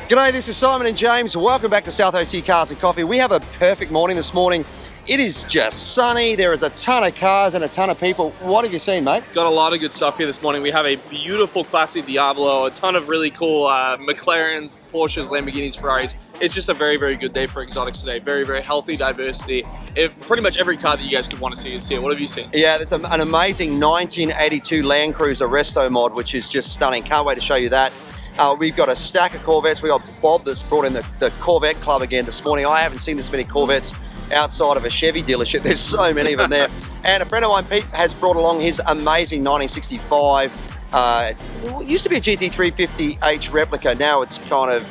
G'day, this is Simon and James. Welcome back to South OC Cars and Coffee. We have a perfect morning this morning. It is just sunny. There is a ton of cars and a ton of people. What have you seen, mate? Got a lot of good stuff here this morning. We have a beautiful classic Diablo, a ton of really cool McLarens, Porsches, Lamborghinis, Ferraris. It's just a very, very good day for exotics today. Very, very healthy diversity. Pretty much every car that you guys could want to see is here. What have you seen? Yeah, there's an amazing 1982 Land Cruiser Resto mod, which is just stunning. Can't wait to show you that. We've got a stack of Corvettes. We got Bob that's brought in the Corvette Club again this morning. I haven't seen this many Corvettes outside of a Chevy dealership. There's so many of them there. And a friend of mine, Pete, has brought along his amazing 1965. It used to be a GT350H replica. Now it's kind of,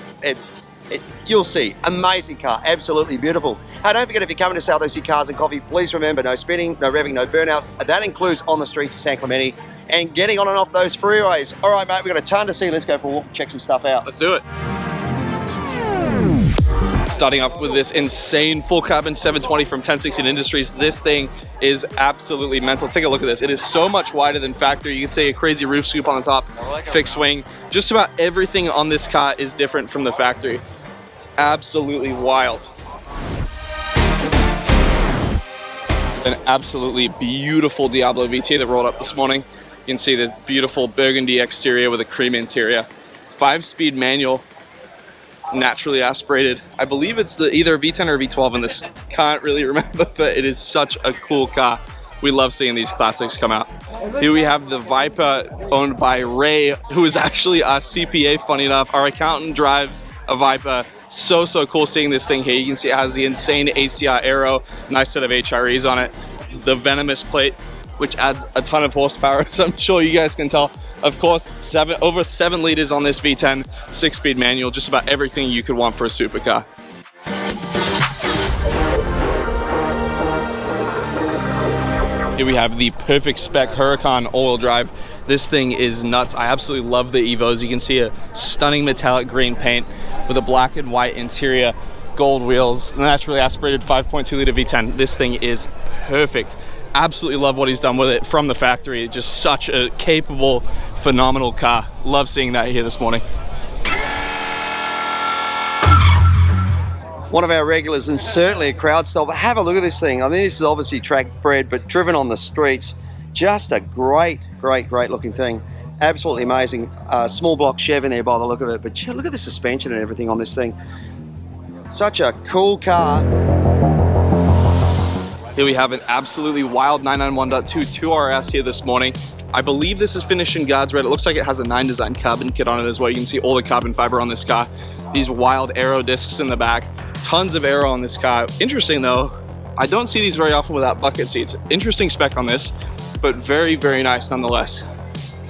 you'll see. Amazing car. Absolutely beautiful. Hey, don't forget, if you're coming to South OC Cars and Coffee, please remember no speeding, no revving, no burnouts. That includes on the streets of San Clemente and getting on and off those freeways. All right, mate, we've got a ton to see. Let's go for a walk and check some stuff out. Let's do it. Starting off with this insane full carbon 720 from 1016 Industries. This thing is absolutely mental. Take a look at this. It is so much wider than factory. You can see a crazy roof scoop on the top, fixed wing. Just about everything on this car is different from the factory. Absolutely wild. An absolutely beautiful Diablo VT that rolled up this morning. You can see the beautiful burgundy exterior with a cream interior. 5-speed manual, naturally aspirated. I believe it's either V10 or V12 in this. Can't really remember, but it is such a cool car. We love seeing these classics come out. Here we have the Viper owned by Ray, who is actually our CPA, funny enough. Our accountant drives a Viper. So cool seeing this thing here. You can see it has the insane ACR aero, nice set of HREs on it. The Venomous plate, which adds a ton of horsepower, as I'm sure you guys can tell. Of course, over 7 liters on this V10, 6-speed manual, just about everything you could want for a supercar. Here we have the perfect spec Huracan all-wheel drive. This thing is nuts. I absolutely love the Evos. You can see a stunning metallic green paint with a black and white interior, gold wheels, naturally aspirated 5.2 liter V10. This thing is perfect. Absolutely love what he's done with it from the factory. Just such a capable, phenomenal car. Love seeing that here this morning. One of our regulars and certainly a crowd stopper. Have a look at this thing. I mean, this is obviously track bred, but driven on the streets. Just a great looking thing. Absolutely amazing. Small block Chev in there by the look of it, but look at the suspension and everything on this thing. Such a cool car. Here we have an absolutely wild 991.2 2RS here this morning. I believe this is finished in Guards Red. It looks like it has a 9 Design carbon kit on it as well. You can see all the carbon fiber on this car. These wild aero discs in the back. Tons of aero on this car. Interesting though, I don't see these very often without bucket seats. Interesting spec on this, but very nice nonetheless.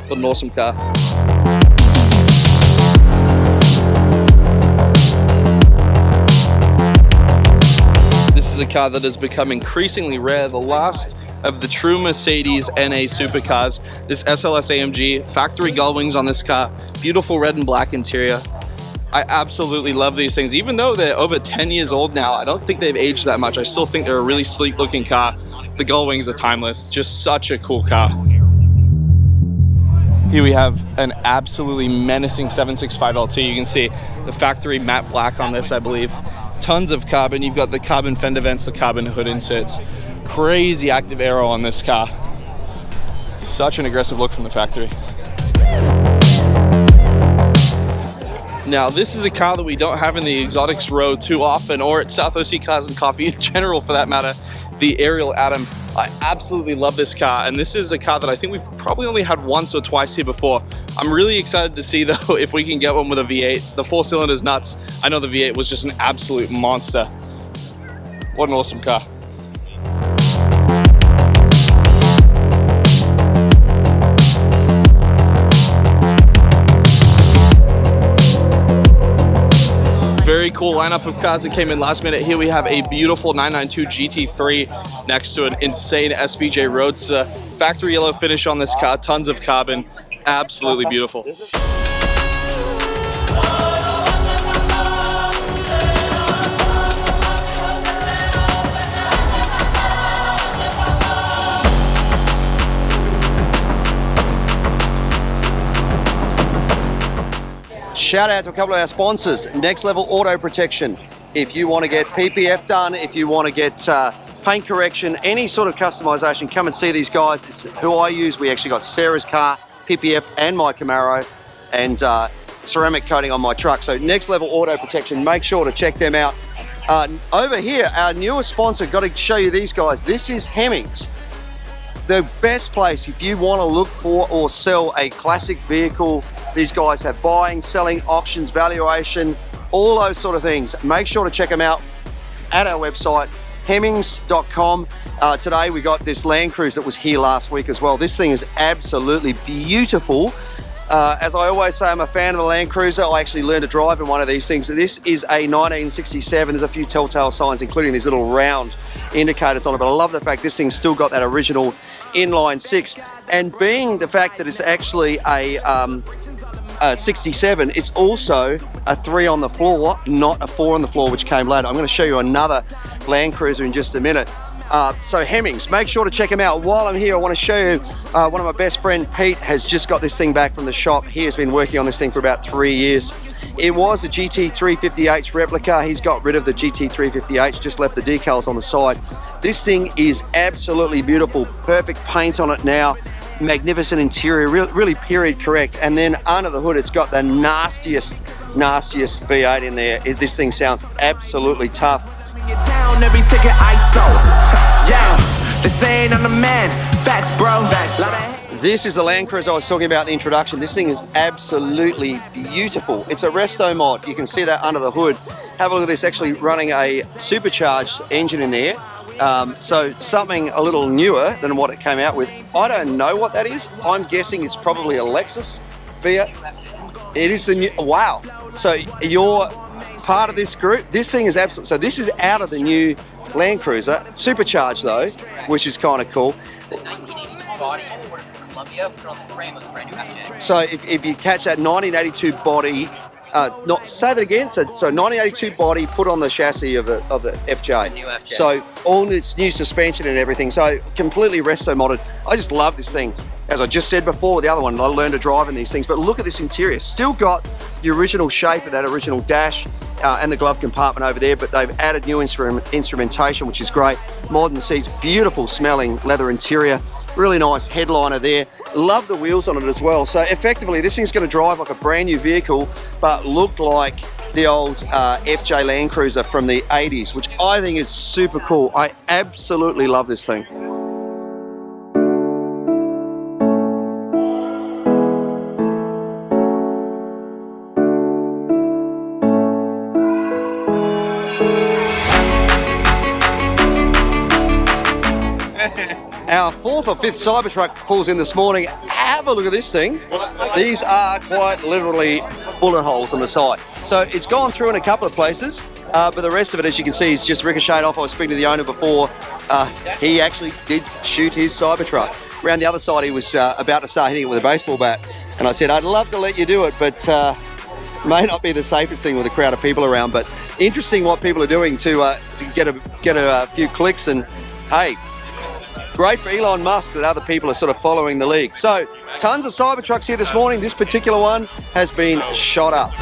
What an awesome car. This is a car that has become increasingly rare. The last of the true Mercedes NA supercars. This SLS AMG, factory gull wings on this car, beautiful red and black interior. I absolutely love these things. Even though they're over 10 years old now, I don't think they've aged that much. I still think they're a really sleek looking car. The gull wings are timeless. Just such a cool car. Here we have an absolutely menacing 765LT. You can see the factory matte black on this, I believe. Tons of carbon. You've got the carbon fender vents, the carbon hood inserts. Crazy active aero on this car. Such an aggressive look from the factory. Now, this is a car that we don't have in the exotics row too often, or at South OC Cars and Coffee in general for that matter, the Ariel Atom. I absolutely love this car, and this is a car that I think we've probably only had once or twice here before. I'm really excited to see though if we can get one with a V8. The 4-cylinder's nuts. I know the V8 was just an absolute monster. What an awesome car. Very cool lineup of cars that came in last minute. Here we have a beautiful 992 GT3 next to an insane SVJ Roadster. Factory yellow finish on this car, tons of carbon, absolutely beautiful. Shout out to a couple of our sponsors. Next Level Auto Protection. If you want to get PPF done, if you want to get paint correction, any sort of customization, come and see these guys. It's who I use. We actually got Sarah's car, PPF, and my Camaro, and ceramic coating on my truck. So Next Level Auto Protection, make sure to check them out. Over here, our newest sponsor, got to show you these guys. This is Hemmings. The best place if you want to look for or sell a classic vehicle. These guys have buying, selling, auctions, valuation, all those sort of things. Make sure to check them out at our website, hemmings.com. Today we got this Land Cruiser that was here last week as well. This thing is absolutely beautiful. As I always say, I'm a fan of the Land Cruiser. I actually learned to drive in one of these things. This is a 1967. There's a few telltale signs, including these little round indicators on it, but I love the fact this thing's still got that original inline six. And being the fact that it's actually a 67, it's also a 3 on the floor, not a 4 on the floor, which came later. I'm going to show you another Land Cruiser in just a minute. So Hemmings, make sure to check them out. While I'm here, I want to show you one of my best friend, Pete, has just got this thing back from the shop. He has been working on this thing for about 3 years. It was a GT350H replica. He's got rid of the GT350H, just left the decals on the side. This thing is absolutely beautiful. Perfect paint on it now. Magnificent interior, really period correct. And then under the hood, it's got the nastiest V8 in there. This thing sounds absolutely tough. Every ticket ISO. Yeah, they saying I'm the man. Facts, bro. This is the Land Cruiser I was talking about in the introduction. This thing is absolutely beautiful. It's a resto mod. You can see that under the hood. Have a look at this, actually running a supercharged engine in there. So something a little newer than what it came out with. I don't know what that is. I'm guessing it's probably a Lexus Fiat. It is the new, wow. So you're part of this group. This thing is absolutely, so this is out of the new Land Cruiser, supercharged though, which is kind of cool. It's a 1982 body, imported from Colombia, put on the frame with a brand new FJ. So if you catch that 1982 body, say that again. So 1982 body put on the chassis of the FJ. New FJ. So all its new suspension and everything. So completely resto modded. I just love this thing. As I just said before with the other one, I learned to drive in these things. But look at this interior. Still got the original shape of that original dash and the glove compartment over there. But they've added new instrumentation, which is great. Modern seats, beautiful smelling leather interior. Really nice headliner there. Love the wheels on it as well. So effectively, this thing's going to drive like a brand new vehicle, but look like the old FJ Land Cruiser from the 80s, which I think is super cool. I absolutely love this thing. Our 4th or 5th Cybertruck pulls in this morning. Have a look at this thing. These are quite literally bullet holes on the side. So it's gone through in a couple of places, but the rest of it, as you can see, is just ricocheted off. I was speaking to the owner before. He actually did shoot his Cybertruck. Around the other side, he was about to start hitting it with a baseball bat. And I said, I'd love to let you do it, but may not be the safest thing with a crowd of people around. But interesting what people are doing to get a few clicks. And hey, great for Elon Musk that other people are sort of following the league. So tons of Cybertrucks here this morning. This particular one has been shot up.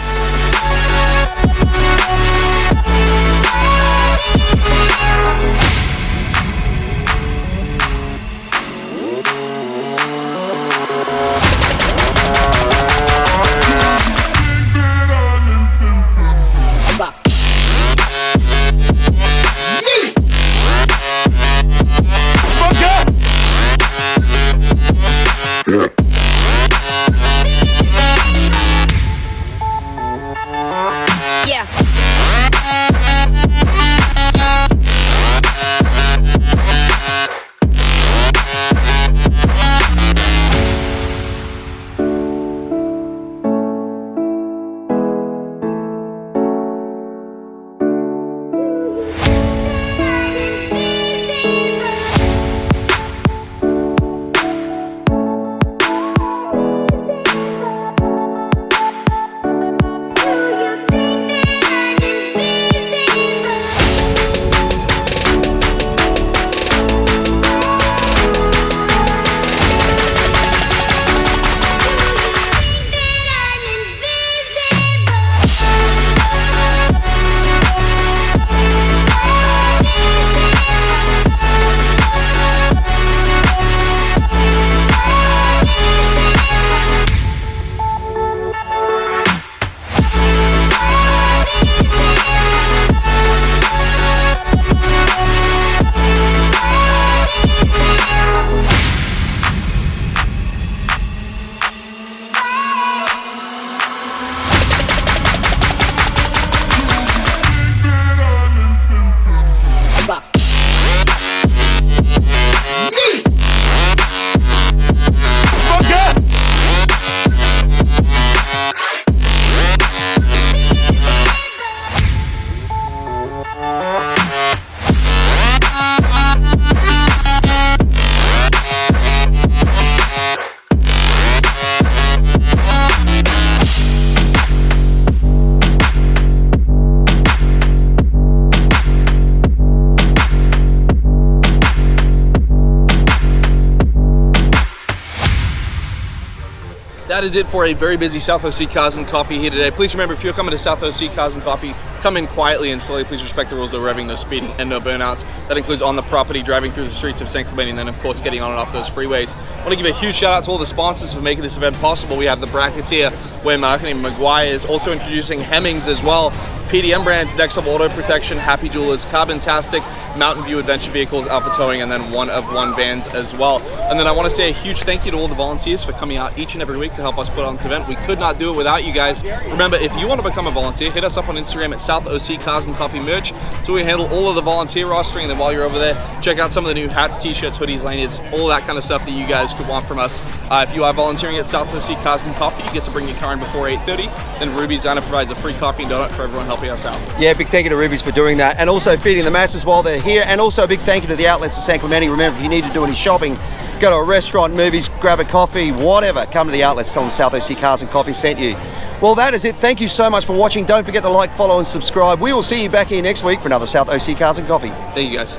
that is it for a very busy South OC Cars and Coffee here today. Please remember, if you're coming to South OC Cars and Coffee, come in quietly and slowly. Please respect the rules, no revving, no speeding, and no burnouts. That includes on the property, driving through the streets of San Clemente, and then of course getting on and off those freeways. I want to give a huge shout out to all the sponsors for making this event possible. We have the brackets here, where Marketing McGuire is also introducing Hemmings as well. PDM brands, Next Level Auto Protection, Happy Jewelers, Carbon-tastic, Mountain View Adventure Vehicles, Alpha Towing, and then One of One Vans as well. And then I want to say a huge thank you to all the volunteers for coming out each and every week to help us put on this event. We could not do it without you guys. Remember, if you want to become a volunteer, hit us up on Instagram at South OC Cars and Coffee Merch. So we handle all of the volunteer rostering, and then while you're over there, check out some of the new hats, t-shirts, hoodies, lanyards, all that kind of stuff that you guys could want from us. If you are volunteering at South OC Cars and Coffee, you get to bring your car in before 8:30. Then Ruby's Diner provides a free coffee and donut for everyone helping us out. Yeah, big thank you to Ruby's for doing that, and also feeding the masses while they're here, and also a big thank you to the outlets of San Clemente. Remember, if you need to do any shopping, go to a restaurant, movies, grab a coffee, whatever, come to the outlets, tell them South OC Cars and Coffee sent you. Well, that is it. Thank you so much for watching. Don't forget to like, follow, and subscribe. We will see you back here next week for another South OC Cars and Coffee. Thank you guys.